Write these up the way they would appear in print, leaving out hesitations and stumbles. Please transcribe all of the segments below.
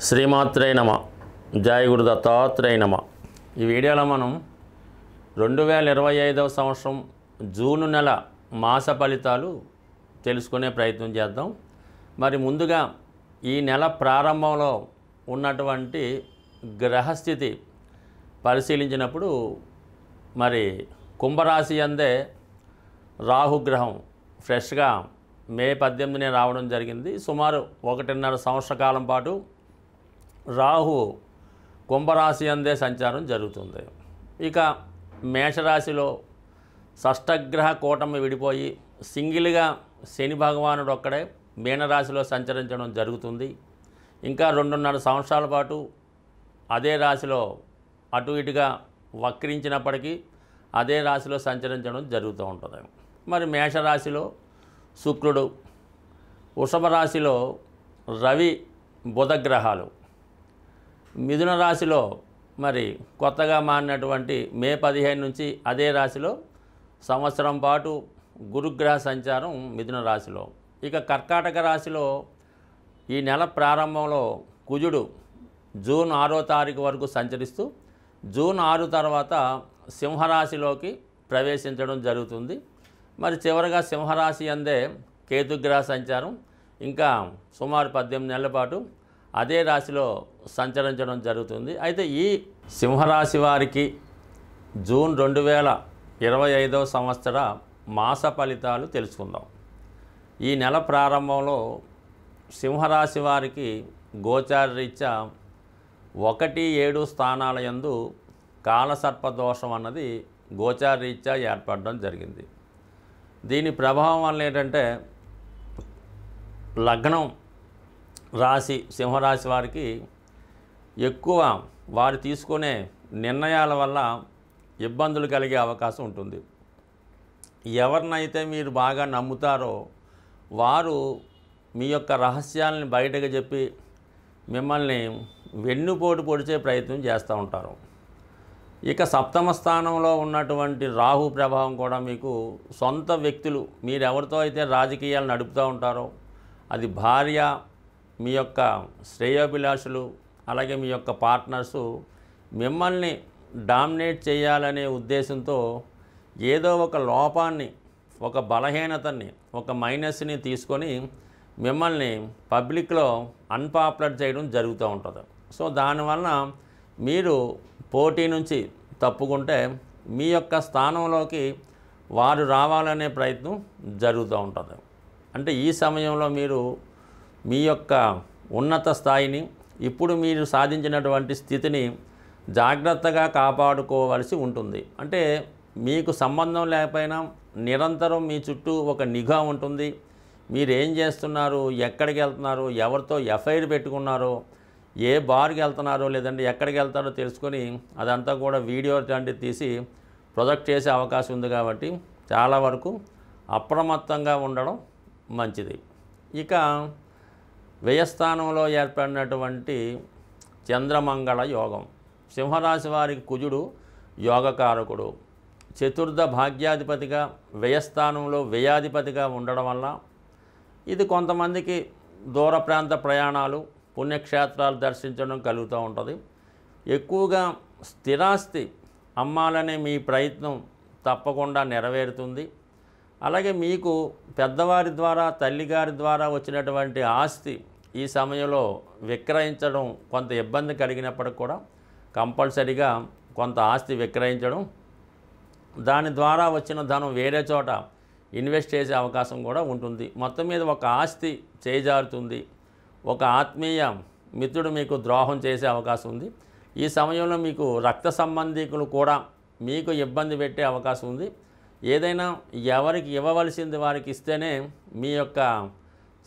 శ్రీమాత్రే నమ. జయ గురు దత్తాత్రేయ నమ. ఈ వీడియోలో మనం 2025వ సంవత్సరం జూన్ నెల మాస ఫలితాలు తెలుసుకునే ప్రయత్నం చేద్దాం. మరి ముందుగా ఈ నెల ప్రారంభంలో ఉన్నటువంటి గ్రహస్థితి పరిశీలించినప్పుడు మరి కుంభరాశి అందే రాహుగ్రహం ఫ్రెష్గా మే 18నే రావడం జరిగింది. సుమారు 1.5 సంవత్సర కాలం పాటు రాహు కుంభరాశి అందే సంచారం జరుగుతుంది. ఇక మేషరాశిలో షష్టగ్రహ కూటమి విడిపోయి సింగిల్గా శని భగవానుడు ఒక్కడే మీనరాశిలో సంచరించడం జరుగుతుంది. ఇంకా 2.5 సంవత్సరాల పాటు అదే రాశిలో అటు ఇటుగా వక్రించినప్పటికీ అదే రాశిలో సంచరించడం జరుగుతూ ఉంటుంది. మరి మేషరాశిలో శుక్రుడు, వృషభ రాశిలో రవి బుధ గ్రహాలు, మిథున రాశిలో మరి కొత్తగా మారినటువంటి మే 15 నుంచి అదే రాశిలో సంవత్సరం పాటు గురుగ్రహ సంచారం మిథున రాశిలో. ఇక కర్కాటక రాశిలో ఈ నెల ప్రారంభంలో కుజుడు జూన్ 6వ తారీఖు వరకు సంచరిస్తూ జూన్ 6 తర్వాత సింహరాశిలోకి ప్రవేశించడం జరుగుతుంది. మరి చివరగా సింహరాశి అందే కేతుగ్రహ సంచారం ఇంకా సుమారు 18 నెలల పాటు అదే రాశిలో సంచరించడం జరుగుతుంది. అయితే ఈ సింహరాశి వారికి జూన్ 2025వ సంవత్సర మాస ఫలితాలు తెలుసుకుందాం. ఈ నెల ప్రారంభంలో సింహరాశి వారికి గోచారరీత్యా 1-7 స్థానాల యందు కాలసర్పదోషం అన్నది గోచారరీత్యా ఏర్పడడం జరిగింది. దీని ప్రభావం వల్ల ఏంటంటే లగ్నం రాశి సింహరాశి వారికి ఎక్కువ వారు తీసుకునే నిర్ణయాల వల్ల ఇబ్బందులు కలిగే అవకాశం ఉంటుంది. ఎవరినైతే మీరు బాగా నమ్ముతారో వారు మీ యొక్క రహస్యాలను బయటకు చెప్పి మిమ్మల్ని వెన్నుపోటు పొడిచే ప్రయత్నం చేస్తూ ఉంటారు. ఇక సప్తమ స్థానంలో ఉన్నటువంటి రాహు ప్రభావం కూడా మీకు సొంత వ్యక్తులు మీరెవరితో అయితే రాజకీయాలు నడుపుతూ ఉంటారో అది భార్య, మీ యొక్క శ్రేయోభిలాషులు, అలాగే మీ యొక్క పార్ట్నర్సు మిమ్మల్ని డామినేట్ చేయాలనే ఉద్దేశంతో ఏదో ఒక లోపాన్ని, ఒక బలహీనతని, ఒక మైనస్ని తీసుకొని మిమ్మల్ని పబ్లిక్లో అన్పాపులర్ చేయడం జరుగుతూ ఉంటుంది. సో దానివల్ల మీరు పోటీ నుంచి తప్పుకుంటే మీ యొక్క స్థానంలోకి వారు రావాలనే ప్రయత్నం జరుగుతూ ఉంటుంది. అంటే ఈ సమయంలో మీరు మీ యొక్క ఉన్నత స్థాయిని, ఇప్పుడు మీరు సాధించినటువంటి స్థితిని జాగ్రత్తగా కాపాడుకోవాల్సి ఉంటుంది. అంటే మీకు సంబంధం లేకపోయినా నిరంతరం మీ చుట్టూ ఒక నిఘా ఉంటుంది. మీరు ఏం చేస్తున్నారు, ఎక్కడికి వెళ్తున్నారు, ఎవరితో ఎఫ్ఐఆర్ పెట్టుకున్నారో, ఏ బార్కి వెళ్తున్నారో లేదంటే ఎక్కడికి వెళ్తారో తెలుసుకొని అదంతా కూడా వీడియో లాంటివి తీసి ప్రొజెక్ట్ చేసే అవకాశం ఉంది. కాబట్టి చాలా వరకు అప్రమత్తంగా ఉండడం మంచిది. ఇక వ్యయస్థానంలో ఏర్పడినటువంటి చంద్రమంగళ యోగం, సింహరాశి వారికి కుజుడు యోగకారకుడు, చతుర్థ భాగ్యాధిపతిగా వ్యయస్థానంలో వ్యయాధిపతిగా ఉండడం వల్ల ఇది కొంతమందికి దూర ప్రాంత ప్రయాణాలు, పుణ్యక్షేత్రాలు దర్శించడం కలుగుతూ ఉంటుంది. ఎక్కువగా స్థిరాస్తి అమ్మాలనే మీ ప్రయత్నం తప్పకుండా నెరవేరుతుంది. అలాగే మీకు పెద్దవారి ద్వారా, తల్లిగారి ద్వారా వచ్చినటువంటి ఆస్తి ఈ సమయంలో విక్రయించడం కొంత ఇబ్బంది కలిగినప్పటికి కూడా కంపల్సరీగా కొంత ఆస్తి విక్రయించడం, దాని ద్వారా వచ్చిన ధనం వేరే చోట ఇన్వెస్ట్ చేసే అవకాశం కూడా ఉంటుంది. మొత్తం మీద ఒక ఆస్తి చేజారుతుంది. ఒక ఆత్మీయ మిత్రుడు మీకు ద్రోహం చేసే అవకాశం ఉంది. ఈ సమయంలో మీకు రక్త సంబంధికులు కూడా మీకు ఇబ్బంది పెట్టే అవకాశం ఉంది. ఏదైనా ఎవరికి ఇవ్వవలసింది వారికి ఇస్తేనే మీ యొక్క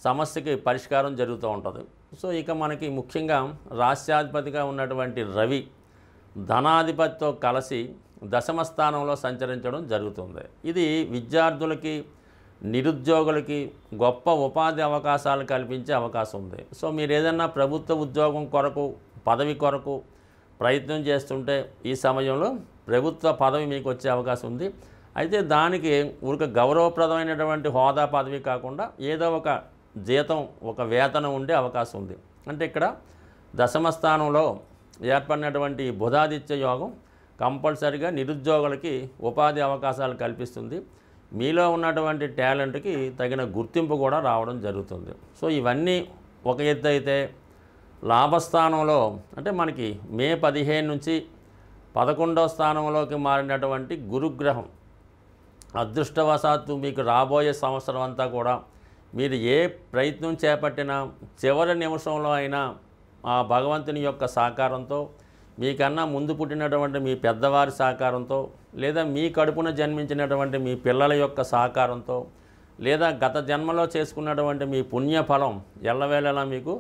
సమస్యకి పరిష్కారం జరుగుతూ ఉంటుంది. సో ఇక మనకి ముఖ్యంగా రాష్ట్రాధిపతిగా ఉన్నటువంటి రవి ధనాధిపతితో కలిసి దశమ స్థానంలో సంచరించడం జరుగుతుంది. ఇది విద్యార్థులకి, నిరుద్యోగులకి గొప్ప ఉపాధి అవకాశాలు కల్పించే అవకాశం ఉంది. సో మీరు ఏదైనా ప్రభుత్వ ఉద్యోగం కొరకు, పదవి కొరకు ప్రయత్నం చేస్తుంటే ఈ సమయంలో ప్రభుత్వ పదవి మీకు వచ్చే అవకాశం ఉంది. అయితే దానికి ఒక గౌరవప్రదమైనటువంటి హోదా పదవి కాకుండా ఏదో ఒక జీతం, ఒక వేతనం ఉండే అవకాశం ఉంది. అంటే ఇక్కడ దశమ స్థానంలో ఏర్పడినటువంటి బుధాదిత్య యోగం కంపల్సరిగా నిరుద్యోగులకి ఉపాధి అవకాశాలు కల్పిస్తుంది. మీలో ఉన్నటువంటి టాలెంట్కి తగిన గుర్తింపు కూడా రావడం జరుగుతుంది. సో ఇవన్నీ ఒక ఎత్తు అయితే, లాభస్థానంలో అంటే మనకి మే 15 నుంచి 11వ స్థానంలోకి మారినటువంటి గురుగ్రహం అదృష్టవశాత్తు మీకు రాబోయే సంవత్సరం అంతా కూడా మీరు ఏ ప్రయత్నం చేపట్టినా చివరి నిమిషంలో అయినా ఆ భగవంతుని యొక్క సహకారంతో, మీకన్నా ముందు పుట్టినటువంటి మీ పెద్దవారి సహకారంతో, లేదా మీ కడుపున జన్మించినటువంటి మీ పిల్లల యొక్క సహకారంతో, లేదా గత జన్మలో చేసుకున్నటువంటి మీ పుణ్యఫలం ఎల్లవేళలా మీకు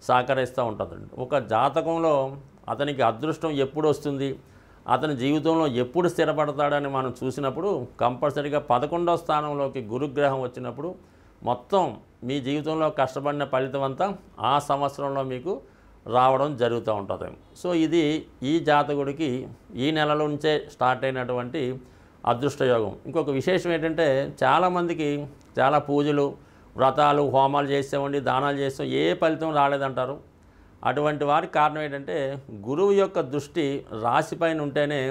సహకరిస్తూ ఉంటుందండి. ఒక జాతకంలో అతనికి అదృష్టం ఎప్పుడు వస్తుంది, అతని జీవితంలో ఎప్పుడు స్థిరపడతాడని మనం చూసినప్పుడు కంపల్సరీగా 11వ స్థానంలోకి గురుగ్రహం వచ్చినప్పుడు మొత్తం మీ జీవితంలో కష్టపడిన ఫలితం అంతా ఆ సంవత్సరంలో మీకు రావడం జరుగుతూ ఉంటుంది. సో ఇది ఈ జాతకుడికి ఈ నెల నుంచే స్టార్ట్ అయినటువంటి అదృష్టయోగం. ఇంకొక విశేషం ఏంటంటే, చాలామందికి చాలా పూజలు, వ్రతాలు, హోమాలు చేసామండి, దానాలు చేస్తాం, ఏ ఫలితం రాలేదంటారు. అటువంటి వారికి కారణం ఏంటంటే, గురువు యొక్క దృష్టి రాశిపైన ఉంటేనే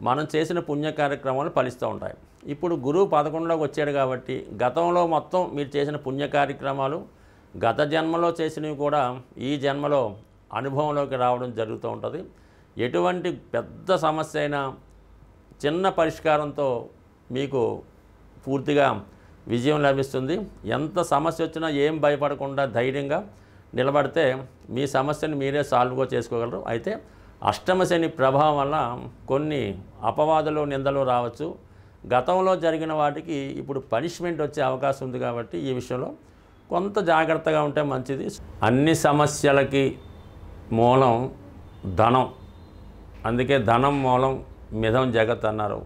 మనం చేసిన పుణ్య కార్యక్రమాలు ఫలిస్తూ ఉంటాయి. ఇప్పుడు గురువు 11లోకి వచ్చాడు కాబట్టి గతంలో మొత్తం మీరు చేసిన పుణ్య కార్యక్రమాలు గత జన్మలో చేసినవి కూడా ఈ జన్మలో అనుభవంలోకి రావడం జరుగుతూ ఉంటుంది. ఎటువంటి పెద్ద సమస్య అయినా చిన్న పరిష్కారంతో మీకు పూర్తిగా విజయం లభిస్తుంది. ఎంత సమస్య వచ్చినా ఏం భయపడకుండా ధైర్యంగా నిలబడితే మీ సమస్యను మీరే సాల్వ్గా చేసుకోగలరు. అయితే అష్టమ శని ప్రభావం వల్ల కొన్ని అపవాదులు, నిందలు రావచ్చు. గతంలో జరిగిన వాటికి ఇప్పుడు పనిష్మెంట్ వచ్చే అవకాశం ఉంది కాబట్టి ఈ విషయంలో కొంత జాగ్రత్తగా ఉంటే మంచిది. అన్ని సమస్యలకి మూలం ధనం. అందుకే ధనం మూలం మిథం జగత్ అన్నారు.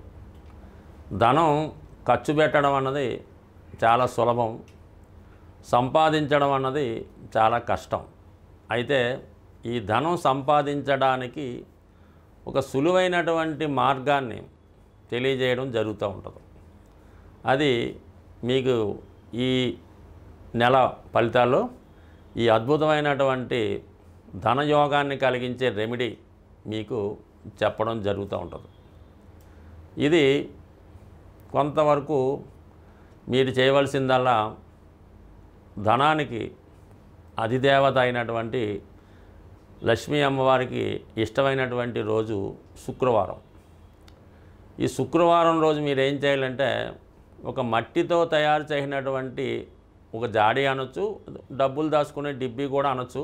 ధనం ఖర్చు పెట్టడం అన్నది చాలా సులభం, సంపాదించడం అన్నది చాలా కష్టం. అయితే ఈ ధనం సంపాదించడానికి ఒక సులువైనటువంటి మార్గాన్ని తెలియజేయడం జరుగుతూ ఉంటుంది. అది మీకు ఈ నెల ఫలితాల్లో ఈ అద్భుతమైనటువంటి ధనయోగాన్ని కలిగించే రెమెడీ మీకు చెప్పడం జరుగుతూ ఉంటుంది. ఇది కొంతవరకు మీరు చేయవలసిందల్లా ధనానికి అధిదేవత అయినటువంటి లక్ష్మీ అమ్మవారికి ఇష్టమైనటువంటి రోజు శుక్రవారం. ఈ శుక్రవారం రోజు మీరు ఏం చేయాలంటే, ఒక మట్టితో తయారు చేసినటువంటి ఒక జాడీ అనొచ్చు, డబ్బులు దాచుకునే డిబ్బీ కూడా అనొచ్చు.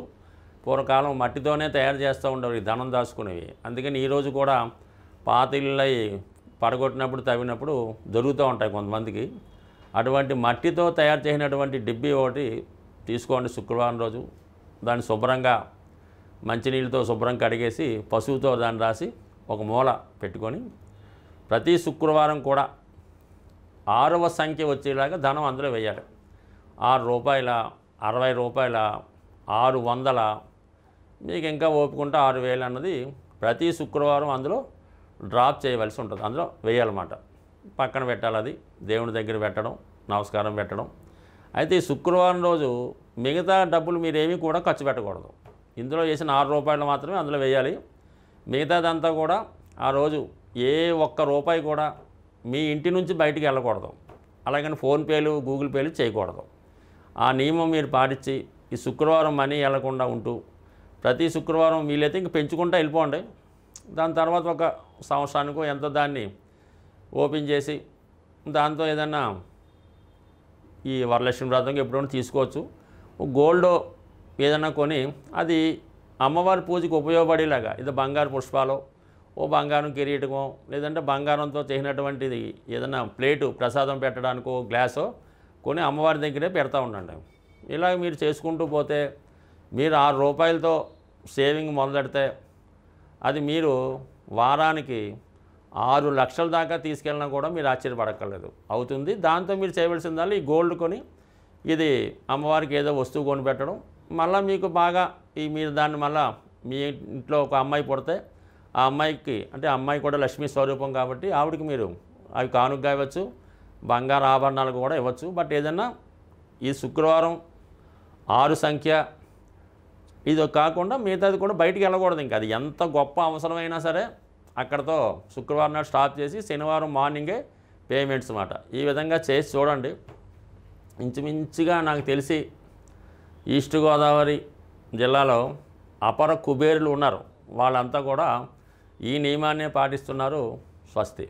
పూర్వకాలం మట్టితోనే తయారు చేస్తూ ఉండేవి ఈ ధనం దాచుకునేవి. అందుకని ఈరోజు కూడా పాత ఇళ్ళై పడగొట్టినప్పుడు తవ్వినప్పుడు దొరుకుతూ ఉంటాయి కొంతమందికి. అటువంటి మట్టితో తయారు చేసినటువంటి డిబ్బీ ఒకటి తీసుకోండి శుక్రవారం రోజు. దాన్ని శుభ్రంగా మంచినీళ్ళతో శుభ్రం కడిగేసి పసుపుతో దాన్ని రాసి ఒక మూల పెట్టుకొని ప్రతి శుక్రవారం కూడా 6వ సంఖ్య వచ్చేలాగా ధనం అందులో వేయాలి. 6 రూపాయల, 60 రూపాయల, 600, మీకు ఇంకా ఓపుకుంటే 6000 అన్నది ప్రతి శుక్రవారం అందులో డ్రాప్ చేయవలసి ఉంటుంది. అందులో వేయాలన్నమాట. పక్కన పెట్టాలి. అది దేవుని దగ్గర పెట్టడం, నమస్కారం పెట్టడం. అయితే ఈ శుక్రవారం రోజు మిగతా డబ్బులు మీరేమీ కూడా ఖర్చు పెట్టకూడదు. ఇందులో వేసిన 6 రూపాయలు మాత్రమే అందులో వేయాలి. మిగతాదంతా కూడా ఆ రోజు ఏ ఒక్క రూపాయి కూడా మీ ఇంటి నుంచి బయటికి వెళ్ళకూడదు. అలాగని ఫోన్పేలు, గూగుల్ పేలు చేయకూడదు. ఆ నియమం మీరు పాటించి ఈ శుక్రవారం మనీ వెళ్లకుండా ఉంటూ ప్రతి శుక్రవారం వీలైతే ఇంక పెంచుకుంటూ వెళ్ళిపోండి. దాని తర్వాత ఒక సంవత్సరానికో ఎంతో దాన్ని ఓపెన్ చేసి దాంతో ఏదన్నా ఈ వరలక్ష్మి వ్రతం ఎప్పుడైనా తీసుకోవచ్చు. గోల్డ్ ఏదైనా కొని అది అమ్మవారి పూజకి ఉపయోగపడేలాగా, ఇది బంగారు పుష్పాలు, ఓ బంగారం కిరీటమో, లేదంటే బంగారంతో చేసినటువంటిది ఏదైనా ప్లేటు ప్రసాదం పెట్టడానికో గ్లాసో కొని అమ్మవారి దగ్గరే పెడతా ఉండండి. ఇలా మీరు చేసుకుంటూ పోతే మీరు 6 రూపాయలతో సేవింగ్ మొదలెడితే అది మీరు వారానికి 6 లక్షల దాకా తీసుకెళ్ళినా కూడా మీరు ఆశ్చర్యపడక్కర్లేదు, అవుతుంది. దాంతో మీరు చేయవలసిందల్లా ఈ గోల్డ్ కొని ఇది అమ్మవారికి ఏదో వస్తువు కొని పెట్టడం. మళ్ళీ మీకు బాగా మీరు దాన్ని మళ్ళీ మీ ఇంట్లో ఒక అమ్మాయి పుడితే ఆ అమ్మాయికి, అంటే అమ్మాయి కూడా లక్ష్మీ స్వరూపం కాబట్టి ఆవిడకి మీరు అవి కానుకగా ఇవ్వచ్చు, బంగారు ఆభరణాలు కూడా ఇవ్వచ్చు. బట్ ఏదన్నా ఈ శుక్రవారం 6 సంఖ్య ఇది కాకుండా మిగతాది కూడా బయటికి వెళ్ళకూడదు. ఇంకా అది ఎంత గొప్ప అవసరమైనా సరే అక్కడతో శుక్రవారం నాడు స్టాప్ చేసి శనివారం మార్నింగే పేమెంట్స్ మాట. ఈ విధంగా చేసి చూడండి. ఇంచుమించుగా నాకు తెలిసి ఈస్ట్ గోదావరి జిల్లాలో అపర కుబేరులు ఉన్నారు. వాళ్ళంతా కూడా ఈ నియమాన్నే పాటిస్తున్నారు. స్వస్తి.